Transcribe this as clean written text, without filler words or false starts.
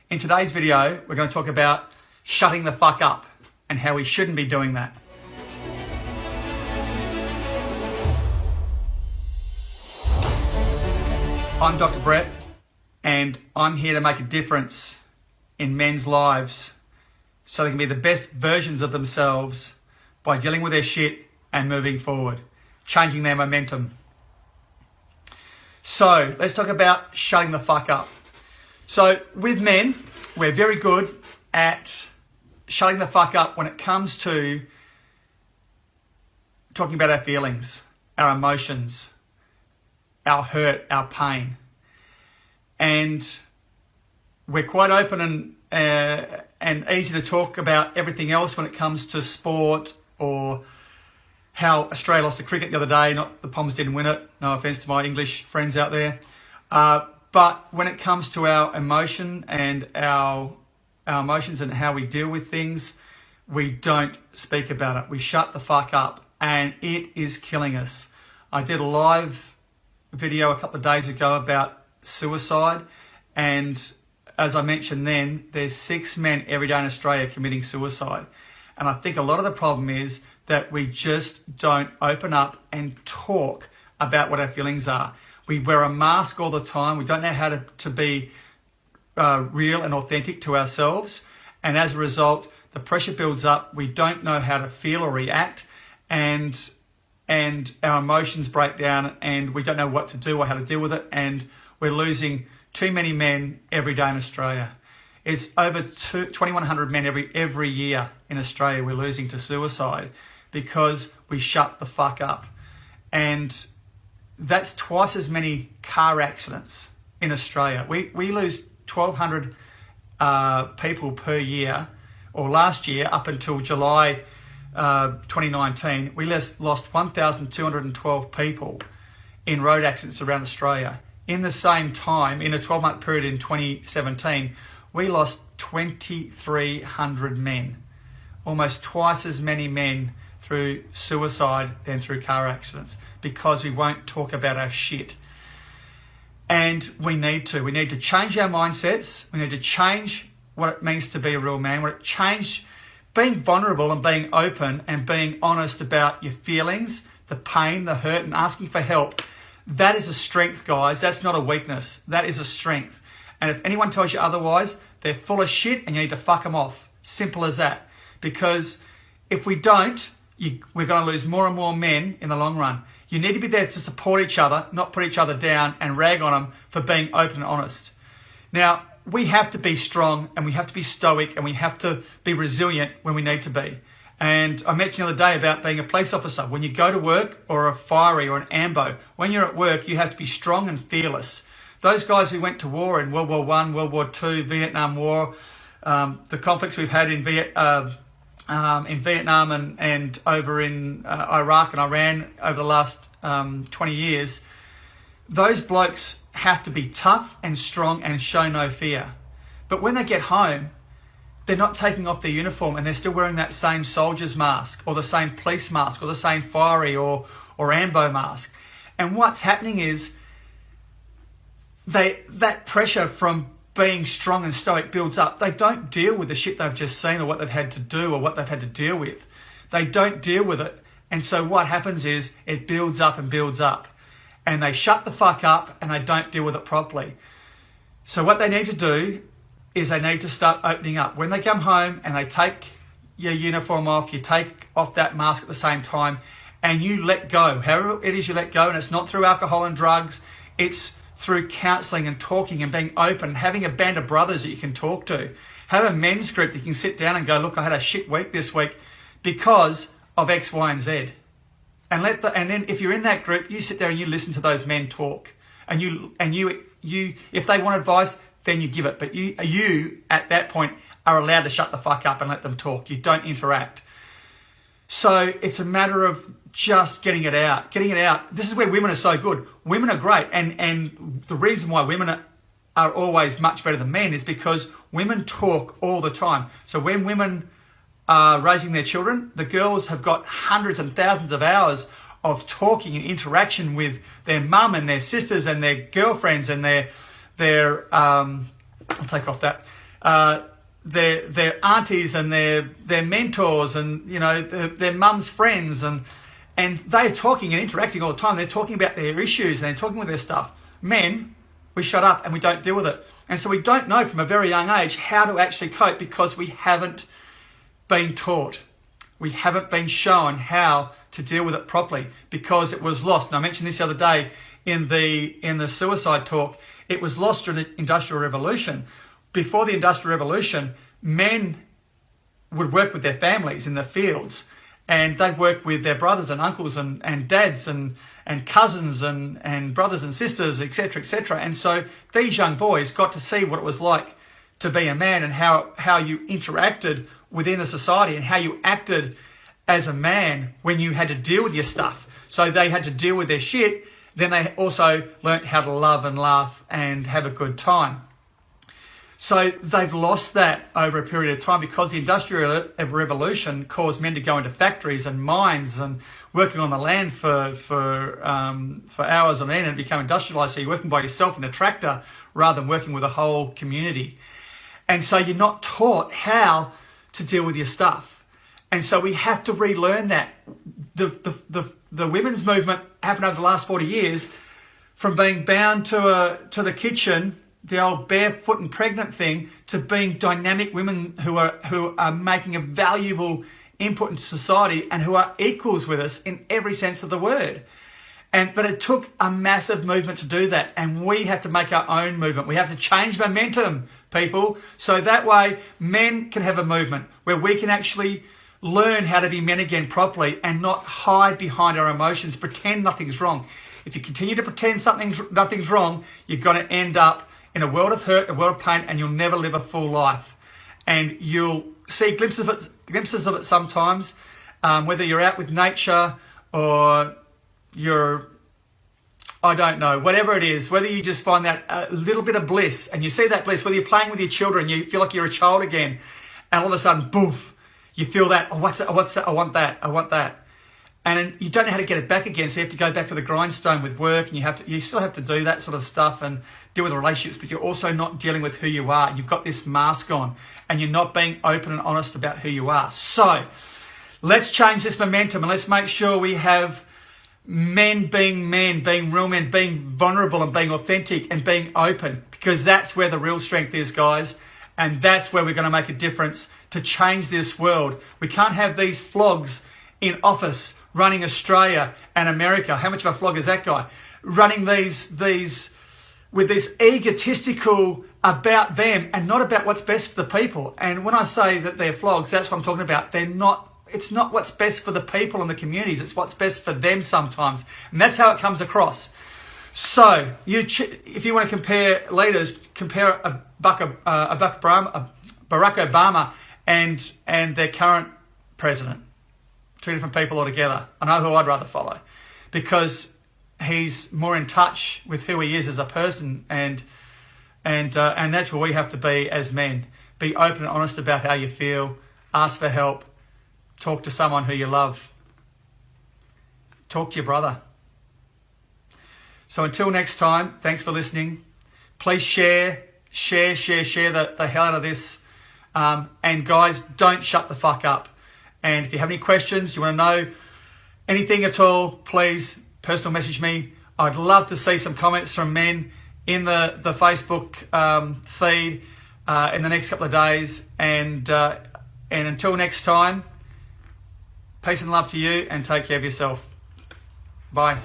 In today's video, we're going to talk about shutting the fuck up and how we shouldn't be doing that. I'm Dr. Brett, and I'm here to make a difference in men's lives so they can be the best versions of themselves by dealing with their shit and moving forward, changing their momentum. So let's talk about shutting the fuck up. So with men, we're very good at shutting the fuck up when it comes to talking about our feelings, our emotions, our hurt, our pain. And we're quite open and easy to talk about everything else when it comes to sport or how Australia lost to cricket the other day. Not the Poms didn't win it. No offence to my English friends out there. But when it comes to our emotion and our emotions and how we deal with things, we don't speak about it. We shut the fuck up, and it is killing us. I did a live video a couple of days ago about suicide, and as I mentioned then, there's 6 men every day in Australia committing suicide. And I think a lot of the problem is that we just don't open up and talk about what our feelings are. We wear a mask all the time. We don't know how to be real and authentic to ourselves. And as a result, the pressure builds up. We don't know how to feel or react. And our emotions break down, and we don't know what to do or how to deal with it. And we're losing too many men every day in Australia. It's over 2,100 men every year in Australia we're losing to suicide because we shut the fuck up. And that's twice as many car accidents in Australia. We lose 1,200 people per year, or last year up until July 2019, we lost 1,212 people in road accidents around Australia. In the same time, in a 12-month period in 2017, we lost 2,300 men, almost twice as many men through suicide than through car accidents, because we won't talk about our shit. And we need to change our mindsets. We need to change what it means to be a real man. Change being vulnerable and being open and being honest about your feelings, the pain, the hurt, and asking for help. That is a strength, guys. That's not a weakness. That is a strength. And if anyone tells you otherwise, they're full of shit and you need to fuck them off. Simple as that. Because if we don't, we're going to lose more and more men in the long run. You need to be there to support each other, not put each other down and rag on them for being open and honest. Now, we have to be strong, and we have to be stoic, and we have to be resilient when we need to be. And I mentioned the other day about being a police officer. When you go to work, or a fiery or an ambo, when you're at work, you have to be strong and fearless. Those guys who went to war in World War I, World War II, Vietnam War, the conflicts we've had in Vietnam and over in Iraq and Iran over the last 20 years, those blokes have to be tough and strong and show no fear. But when they get home, they're not taking off their uniform, and they're still wearing that same soldier's mask or the same police mask or the same fiery or ambo mask. And what's happening is that pressure from being strong and stoic builds up. They don't deal with the shit they've just seen or what they've had to do or what they've had to deal with. They don't deal with it. And so what happens is it builds up and builds up. And they shut the fuck up and they don't deal with it properly. So what they need to do is they need to start opening up. When they come home and they take your uniform off, you take off that mask at the same time, and you let go. However it is you let go, and it's not through alcohol and drugs, it's through counselling and talking and being open, having a band of brothers that you can talk to. Have a men's group that you can sit down and go, look, I had a shit week this week because of X, Y, and Z. And then if you're in that group, you sit there and you listen to those men talk. And you if they want advice, then you give it. But you at that point are allowed to shut the fuck up and let them talk. You don't interact. So it's a matter of just getting it out. This is where women are so good. Women are great. And the reason why women are always much better than men is because women talk all the time. So when women are raising their children, the girls have got hundreds and thousands of hours of talking and interaction with their mum and their sisters and their girlfriends and their I'll take off that, their aunties and their mentors and, you know, their mum's friends, and they're talking and interacting all the time. They're talking about their issues and they're talking with their stuff. Men, we shut up and we don't deal with it. And so we don't know from a very young age how to actually cope, because we haven't been taught. We haven't been shown how to deal with it properly, because it was lost. And I mentioned this the other day in the suicide talk. It was lost during the Industrial Revolution. Before the Industrial Revolution, men would work with their families in the fields, and they'd work with their brothers and uncles and dads and cousins and brothers and sisters, etc., etc. And so these young boys got to see what it was like to be a man, and how you interacted within the society and how you acted as a man when you had to deal with your stuff. So they had to deal with their shit. Then they also learnt how to love and laugh and have a good time. So they've lost that over a period of time, because the Industrial Revolution caused men to go into factories and mines and working on the land for hours on end, and become industrialized. So you're working by yourself in a tractor rather than working with a whole community. And so you're not taught how to deal with your stuff. And so we have to relearn that. The women's movement happened over the last 40 years, from being bound to the kitchen, the old barefoot and pregnant thing, to being dynamic women who are making a valuable input into society and who are equals with us in every sense of the word. But it took a massive movement to do that, and we have to make our own movement. We have to change momentum, people, so that way men can have a movement where we can actually learn how to be men again properly, and not hide behind our emotions, pretend nothing's wrong. If you continue to pretend nothing's wrong, you're going to end up in a world of hurt, a world of pain, and you'll never live a full life. And you'll see glimpses of it sometimes, whether you're out with nature or you're, I don't know, whatever it is, whether you just find that a little bit of bliss, and you see that bliss, whether you're playing with your children, you feel like you're a child again, and all of a sudden, boof, you feel that, oh, what's that? I want that. And then you don't know how to get it back again, so you have to go back to the grindstone with work, and you still have to do that sort of stuff and deal with relationships, but you're also not dealing with who you are. You've got this mask on, and you're not being open and honest about who you are. So let's change this momentum, and let's make sure we have men, being real men, being vulnerable and being authentic and being open, because that's where the real strength is, guys. And that's where we're going to make a difference to change this world. We can't have these flogs in office running Australia and America. How much of a flog is that guy? Running these with this egotistical about them and not about what's best for the people. And when I say that they're flogs, that's what I'm talking about. It's not what's best for the people and the communities. It's what's best for them sometimes. And that's how it comes across. So if you want to compare leaders, compare Barack Obama and their current president. Two different people altogether. I know who I'd rather follow, because he's more in touch with who he is as a person, and that's where we have to be as men. Be open and honest about how you feel. Ask for help. Talk to someone who you love. Talk to your brother. So until next time, thanks for listening. Please share the hell out of this. And guys, don't shut the fuck up. And if you have any questions, you want to know anything at all, please personal message me. I'd love to see some comments from men in the Facebook feed in the next couple of days. And until next time, peace and love to you, and take care of yourself. Bye.